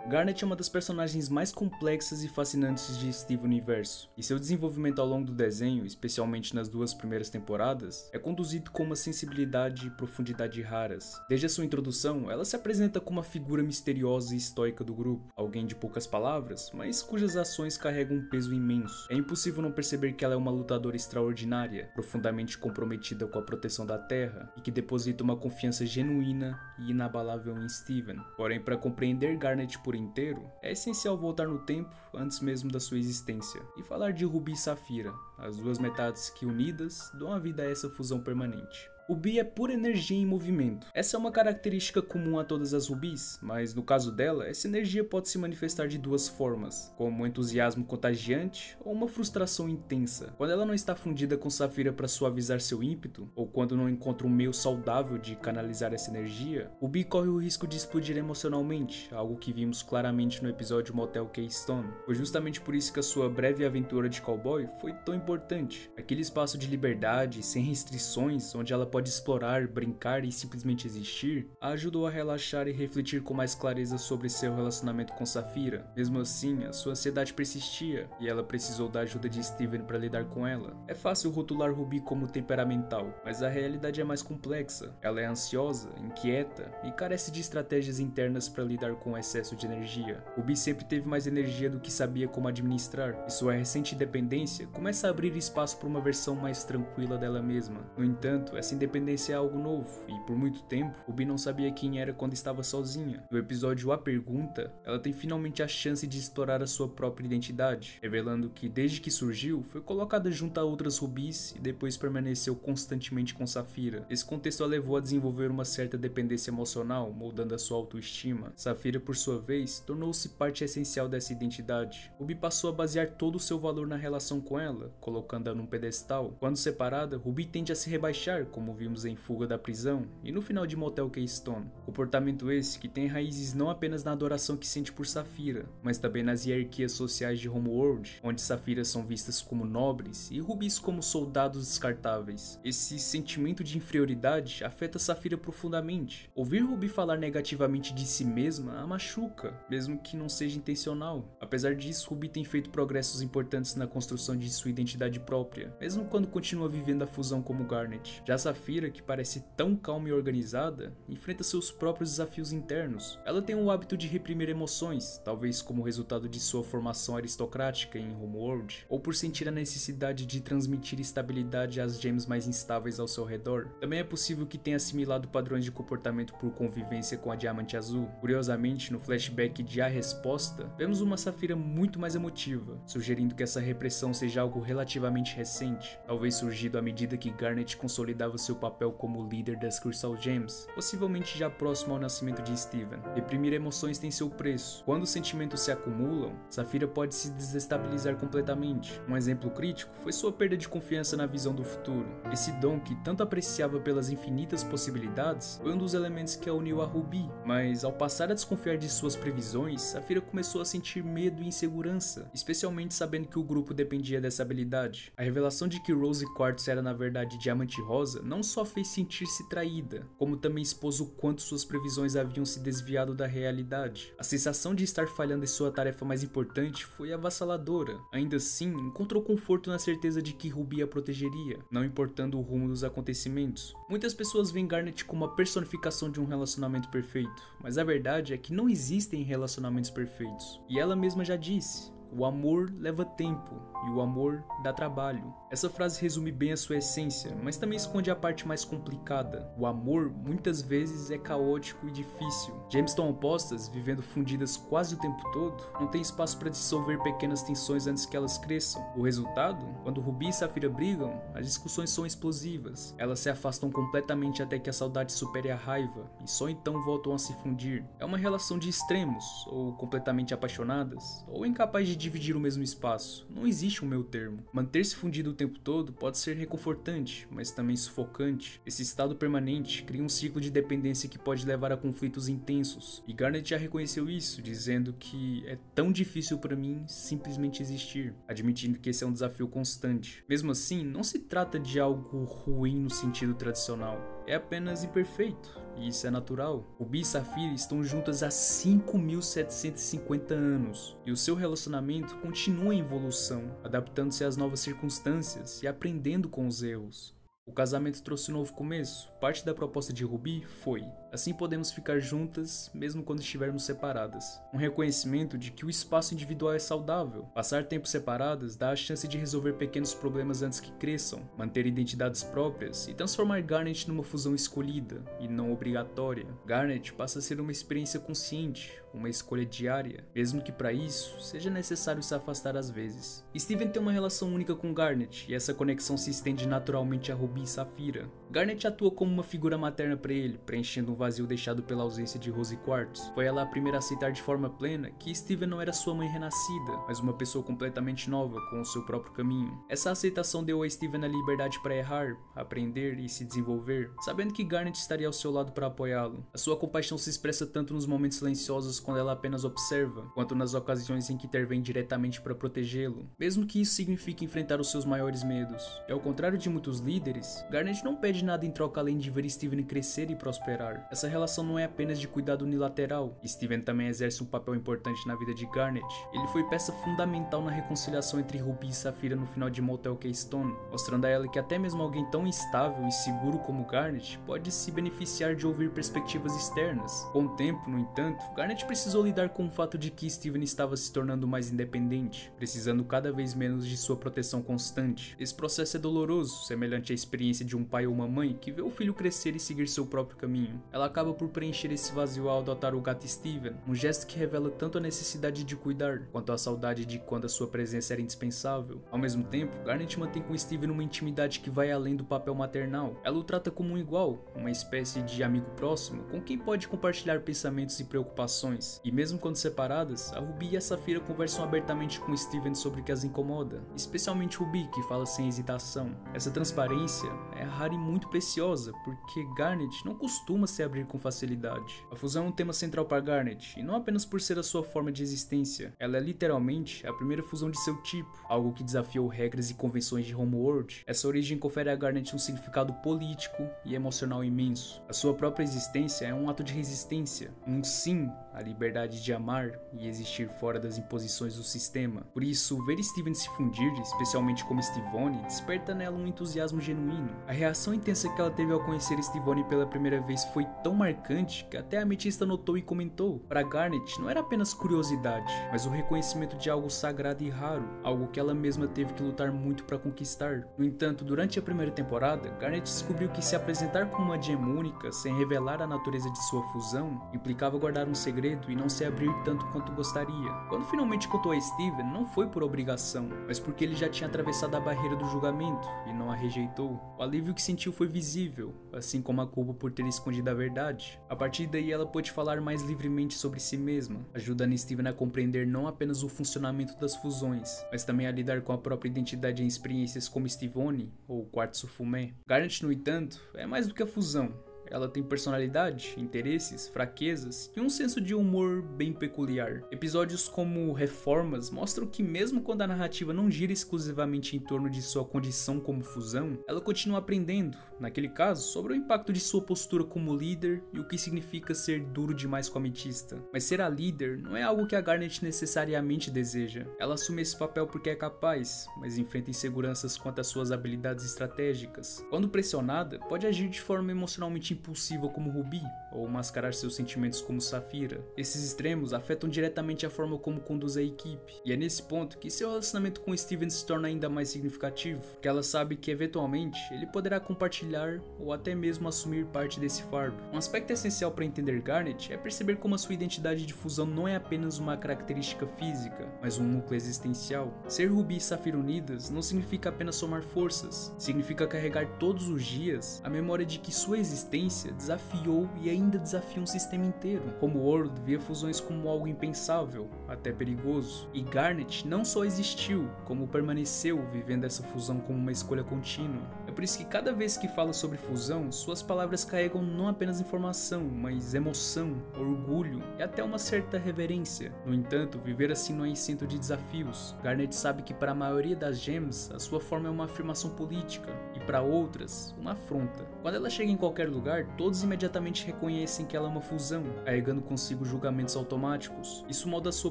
Garnet é uma das personagens mais complexas e fascinantes de Steven Universo, e seu desenvolvimento ao longo do desenho, especialmente nas duas primeiras temporadas, é conduzido com uma sensibilidade e profundidade raras. Desde a sua introdução, ela se apresenta como uma figura misteriosa e estoica do grupo, alguém de poucas palavras, mas cujas ações carregam um peso imenso. É impossível não perceber que ela é uma lutadora extraordinária, profundamente comprometida com a proteção da Terra, e que deposita uma confiança genuína e inabalável em Steven. Porém, para compreender Garnet por inteiro, é essencial voltar no tempo antes mesmo da sua existência e falar de Ruby e Safira, as duas metades que unidas dão a vida a essa fusão permanente. Ruby é pura energia em movimento. Essa é uma característica comum a todas as Rubis, mas no caso dela, essa energia pode se manifestar de duas formas, como um entusiasmo contagiante ou uma frustração intensa. Quando ela não está fundida com Safira para suavizar seu ímpeto, ou quando não encontra um meio saudável de canalizar essa energia, Ruby corre o risco de explodir emocionalmente, algo que vimos claramente no episódio Motel Keystone. Foi justamente por isso que a sua breve aventura de cowboy foi tão importante. Aquele espaço de liberdade, sem restrições, onde ela pode explorar, brincar e simplesmente existir, a ajudou a relaxar e refletir com mais clareza sobre seu relacionamento com Safira. Mesmo assim, a sua ansiedade persistia e ela precisou da ajuda de Steven para lidar com ela. É fácil rotular Ruby como temperamental, mas a realidade é mais complexa. Ela é ansiosa, inquieta e carece de estratégias internas para lidar com o excesso de energia. Ruby sempre teve mais energia do que sabia como administrar, e sua recente independência começa a abrir espaço para uma versão mais tranquila dela mesma. No entanto, essa independência é algo novo, e por muito tempo, Ruby não sabia quem era quando estava sozinha. No episódio A Pergunta, ela tem finalmente a chance de explorar a sua própria identidade, revelando que desde que surgiu, foi colocada junto a outras Rubis e depois permaneceu constantemente com Safira. Esse contexto a levou a desenvolver uma certa dependência emocional, moldando a sua autoestima. Safira, por sua vez, tornou-se parte essencial dessa identidade. Ruby passou a basear todo o seu valor na relação com ela, colocando-a num pedestal. Quando separada, Ruby tende a se rebaixar, como vimos em Fuga da Prisão e no final de Motel Keystone. Comportamento esse que tem raízes não apenas na adoração que sente por Safira, mas também nas hierarquias sociais de Homeworld, onde Safiras são vistas como nobres e Rubis como soldados descartáveis. Esse sentimento de inferioridade afeta Safira profundamente. Ouvir Ruby falar negativamente de si mesma a machuca, mesmo que não seja intencional. Apesar disso, Ruby tem feito progressos importantes na construção de sua identidade própria, mesmo quando continua vivendo a fusão como Garnet. Já Safira, que parece tão calma e organizada, enfrenta seus próprios desafios internos. Ela tem o hábito de reprimir emoções, talvez como resultado de sua formação aristocrática em Homeworld, ou por sentir a necessidade de transmitir estabilidade às gems mais instáveis ao seu redor. Também é possível que tenha assimilado padrões de comportamento por convivência com a Diamante Azul. Curiosamente, no flashback de A Resposta, vemos uma Safira muito mais emotiva, sugerindo que essa repressão seja algo relativamente recente, talvez surgido à medida que Garnet consolidava seu papel como líder das Crystal Gems, possivelmente já próximo ao nascimento de Steven. Reprimir emoções tem seu preço. Quando os sentimentos se acumulam, Safira pode se desestabilizar completamente. Um exemplo crítico foi sua perda de confiança na visão do futuro. Esse dom que tanto apreciava pelas infinitas possibilidades foi um dos elementos que a uniu a Ruby, mas ao passar a desconfiar de suas previsões, Safira começou a sentir medo e insegurança, especialmente sabendo que o grupo dependia dessa habilidade. A revelação de que Rose Quartz era na verdade Diamante Rosa não só fez sentir-se traída, como também expôs o quanto suas previsões haviam se desviado da realidade. A sensação de estar falhando em sua tarefa mais importante foi avassaladora. Ainda assim, encontrou conforto na certeza de que Ruby a protegeria, não importando o rumo dos acontecimentos. Muitas pessoas veem Garnet como a personificação de um relacionamento perfeito, mas a verdade é que não existem relacionamentos perfeitos. E ela mesma já disse: o amor leva tempo e o amor dá trabalho. Essa frase resume bem a sua essência, mas também esconde a parte mais complicada. O amor muitas vezes é caótico e difícil. Gems tão opostas, vivendo fundidas quase o tempo todo, não tem espaço para dissolver pequenas tensões antes que elas cresçam. O resultado? Quando Ruby e Safira brigam, as discussões são explosivas. Elas se afastam completamente até que a saudade supere a raiva, e só então voltam a se fundir. É uma relação de extremos, ou completamente apaixonadas, ou incapaz de dividir o mesmo espaço. Não existe um meio termo. Manter-se fundido o tempo todo pode ser reconfortante, mas também sufocante. Esse estado permanente cria um ciclo de dependência que pode levar a conflitos intensos. E Garnet já reconheceu isso, dizendo que é tão difícil para mim simplesmente existir, admitindo que esse é um desafio constante. Mesmo assim, não se trata de algo ruim no sentido tradicional. é apenas imperfeito, e isso é natural. Ruby e Safira estão juntas há 5.750 anos, e o seu relacionamento continua em evolução, adaptando-se às novas circunstâncias e aprendendo com os erros. O casamento trouxe um novo começo. Parte da proposta de Ruby foi: assim podemos ficar juntas mesmo quando estivermos separadas. Um reconhecimento de que o espaço individual é saudável. Passar tempo separadas dá a chance de resolver pequenos problemas antes que cresçam, manter identidades próprias e transformar Garnet numa fusão escolhida e não obrigatória. Garnet passa a ser uma experiência consciente, uma escolha diária, mesmo que para isso seja necessário se afastar às vezes. Steven tem uma relação única com Garnet e essa conexão se estende naturalmente a Ruby e Safira. Garnet atua como uma figura materna para ele, preenchendo um vazio deixado pela ausência de Rose Quartz. Foi ela a primeira a aceitar de forma plena que Steven não era sua mãe renascida, mas uma pessoa completamente nova, com o seu próprio caminho. Essa aceitação deu a Steven a liberdade para errar, aprender e se desenvolver, sabendo que Garnet estaria ao seu lado para apoiá-lo. A sua compaixão se expressa tanto nos momentos silenciosos quando ela apenas observa, quanto nas ocasiões em que intervém diretamente para protegê-lo, mesmo que isso signifique enfrentar os seus maiores medos. E ao contrário de muitos líderes, Garnet não pede nada em troca além de ver Steven crescer e prosperar. Essa relação não é apenas de cuidado unilateral. Steven também exerce um papel importante na vida de Garnet. Ele foi peça fundamental na reconciliação entre Ruby e Safira no final de Motel Keystone, mostrando a ela que até mesmo alguém tão instável e seguro como Garnet pode se beneficiar de ouvir perspectivas externas. Com o tempo, no entanto, Garnet precisou lidar com o fato de que Steven estava se tornando mais independente, precisando cada vez menos de sua proteção constante. Esse processo é doloroso, semelhante à experiência de um pai ou uma mãe que vê o filho crescer e seguir seu próprio caminho. Ela acaba por preencher esse vazio ao adotar o gato Steven, um gesto que revela tanto a necessidade de cuidar, quanto a saudade de quando a sua presença era indispensável. Ao mesmo tempo, Garnet mantém com Steven uma intimidade que vai além do papel maternal. Ela o trata como um igual, uma espécie de amigo próximo, com quem pode compartilhar pensamentos e preocupações. E mesmo quando separadas, a Ruby e a Safira conversam abertamente com Steven sobre o que as incomoda, especialmente Ruby, que fala sem hesitação. Essa transparência é rara e muito preciosa, porque Garnet não costuma se abrir com facilidade. A fusão é um tema central para Garnet, e não apenas por ser a sua forma de existência. Ela é literalmente a primeira fusão de seu tipo, algo que desafiou regras e convenções de Homeworld. Essa origem confere a Garnet um significado político e emocional imenso. A sua própria existência é um ato de resistência, um sim à liberdade de amar e existir fora das imposições do sistema. Por isso, ver Steven se fundir, especialmente como Stevonne, desperta nela um entusiasmo genuíno. A reação intensa que ela teve ao conhecer Stevonne pela primeira vez foi tão marcante que até a ametista notou e comentou. Para Garnet, não era apenas curiosidade, mas o reconhecimento de algo sagrado e raro, algo que ela mesma teve que lutar muito para conquistar. No entanto, durante a primeira temporada, Garnet descobriu que se apresentar como uma gem única, sem revelar a natureza de sua fusão, implicava guardar um segredo e não se abrir tanto quanto gostaria. Quando finalmente contou a Steven, não foi por obrigação, mas porque ele já tinha atravessado a barreira do julgamento e não a rejeitou. O alívio que sentiu foi visível, assim como a culpa por ter escondido a verdade. A partir daí ela pôde falar mais livremente sobre si mesma, ajudando Steven a compreender não apenas o funcionamento das fusões, mas também a lidar com a própria identidade em experiências como Stevonne ou Quartzo Fumé. Garnet, no entanto, é mais do que a fusão. Ela tem personalidade, interesses, fraquezas e um senso de humor bem peculiar. Episódios como Reformas mostram que mesmo quando a narrativa não gira exclusivamente em torno de sua condição como fusão, ela continua aprendendo, naquele caso, sobre o impacto de sua postura como líder e o que significa ser duro demais com a ametista. Mas ser a líder não é algo que a Garnet necessariamente deseja. Ela assume esse papel porque é capaz, mas enfrenta inseguranças quanto às suas habilidades estratégicas. Quando pressionada, pode agir de forma emocionalmente impulsiva como Ruby, ou mascarar seus sentimentos como Safira. Esses extremos afetam diretamente a forma como conduz a equipe, e é nesse ponto que seu relacionamento com Steven se torna ainda mais significativo, porque ela sabe que eventualmente ele poderá compartilhar ou até mesmo assumir parte desse fardo. Um aspecto essencial para entender Garnet é perceber como a sua identidade de fusão não é apenas uma característica física, mas um núcleo existencial. Ser Ruby e Safira unidas não significa apenas somar forças, significa carregar todos os dias a memória de que sua existência desafiou e ainda desafia um sistema inteiro. Homeworld via fusões como algo impensável, até perigoso, e Garnet não só existiu, como permaneceu vivendo essa fusão como uma escolha contínua. É por isso que cada vez que fala sobre fusão, suas palavras carregam não apenas informação, mas emoção, orgulho e até uma certa reverência. No entanto, viver assim não é isento de desafios. Garnet sabe que para a maioria das gems, a sua forma é uma afirmação política, e para outras, uma afronta. Quando ela chega em qualquer lugar, todos imediatamente reconhecem que ela é uma fusão, carregando consigo julgamentos automáticos. Isso molda sua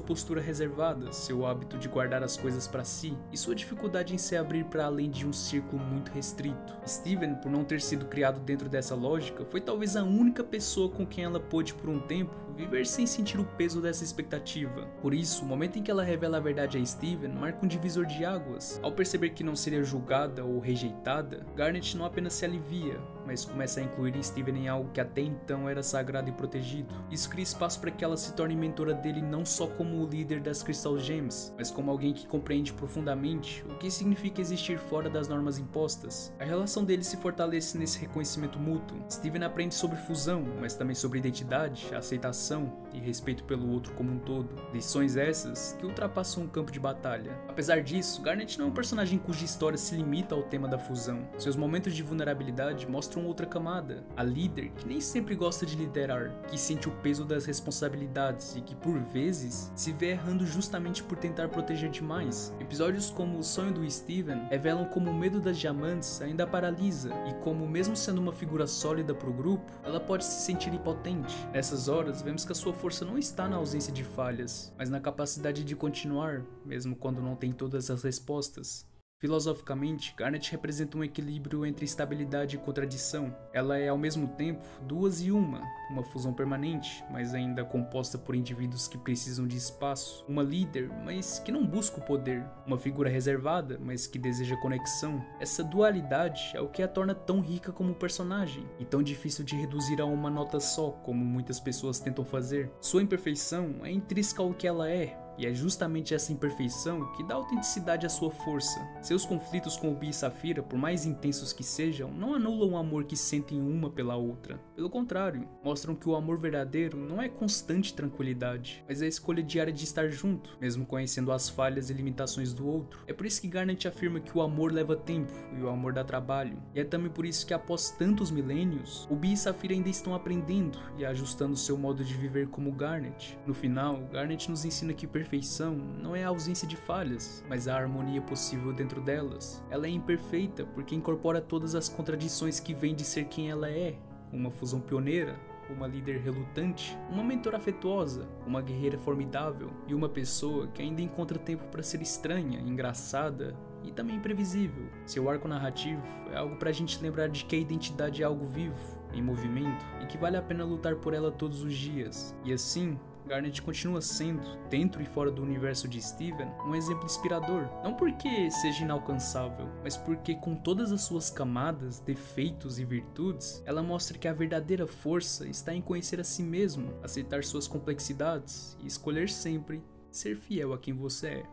postura reservada, seu hábito de guardar as coisas para si, e sua dificuldade em se abrir para além de um círculo muito restrito. Steven, por não ter sido criado dentro dessa lógica, foi talvez a única pessoa com quem ela pôde por um tempo viver sem sentir o peso dessa expectativa. Por isso, o momento em que ela revela a verdade a Steven marca um divisor de águas. Ao perceber que não seria julgada ou rejeitada, Garnet não apenas se alivia, mas começa a incluir Steven em algo que até então era sagrado e protegido. Isso cria espaço para que ela se torne mentora dele não só como o líder das Crystal Gems, mas como alguém que compreende profundamente o que significa existir fora das normas impostas. A relação deles se fortalece nesse reconhecimento mútuo. Steven aprende sobre fusão, mas também sobre identidade, aceitação e respeito pelo outro como um todo. Lições essas que ultrapassam o campo de batalha. Apesar disso, Garnet não é um personagem cuja história se limita ao tema da fusão. Seus momentos de vulnerabilidade mostram outra camada. A líder que nem sempre gosta de liderar, que sente o peso das responsabilidades e que por vezes se vê errando justamente por tentar proteger demais. Episódios como O Sonho do Steven revelam como o medo das diamantes ainda a paralisa e como, mesmo sendo uma figura sólida para o grupo, ela pode se sentir impotente. Nessas horas, vemos que a sua força não está na ausência de falhas, mas na capacidade de continuar, mesmo quando não tem todas as respostas. Filosoficamente, Garnet representa um equilíbrio entre estabilidade e contradição. Ela é ao mesmo tempo duas e uma fusão permanente, mas ainda composta por indivíduos que precisam de espaço, uma líder, mas que não busca o poder, uma figura reservada, mas que deseja conexão. Essa dualidade é o que a torna tão rica como personagem, e tão difícil de reduzir a uma nota só, como muitas pessoas tentam fazer. Sua imperfeição é intrínseca ao que ela é, e é justamente essa imperfeição que dá autenticidade à sua força. Seus conflitos com o Bi e Saphira, por mais intensos que sejam, não anulam o amor que sentem uma pela outra. Pelo contrário, mostram que o amor verdadeiro não é constante tranquilidade, mas é a escolha diária de estar junto, mesmo conhecendo as falhas e limitações do outro. É por isso que Garnet afirma que o amor leva tempo e o amor dá trabalho. E é também por isso que após tantos milênios, o Bi e Saphira ainda estão aprendendo e ajustando seu modo de viver como Garnet. No final, Garnet nos ensina que perfeição não é a ausência de falhas, mas a harmonia possível dentro delas. Ela é imperfeita porque incorpora todas as contradições que vêm de ser quem ela é, uma fusão pioneira, uma líder relutante, uma mentora afetuosa, uma guerreira formidável e uma pessoa que ainda encontra tempo para ser estranha, engraçada e também imprevisível. Seu arco narrativo é algo pra gente lembrar de que a identidade é algo vivo, em movimento e que vale a pena lutar por ela todos os dias. E assim, Garnet continua sendo, dentro e fora do universo de Steven, um exemplo inspirador. Não porque seja inalcançável, mas porque com todas as suas camadas, defeitos e virtudes, ela mostra que a verdadeira força está em conhecer a si mesmo, aceitar suas complexidades e escolher sempre ser fiel a quem você é.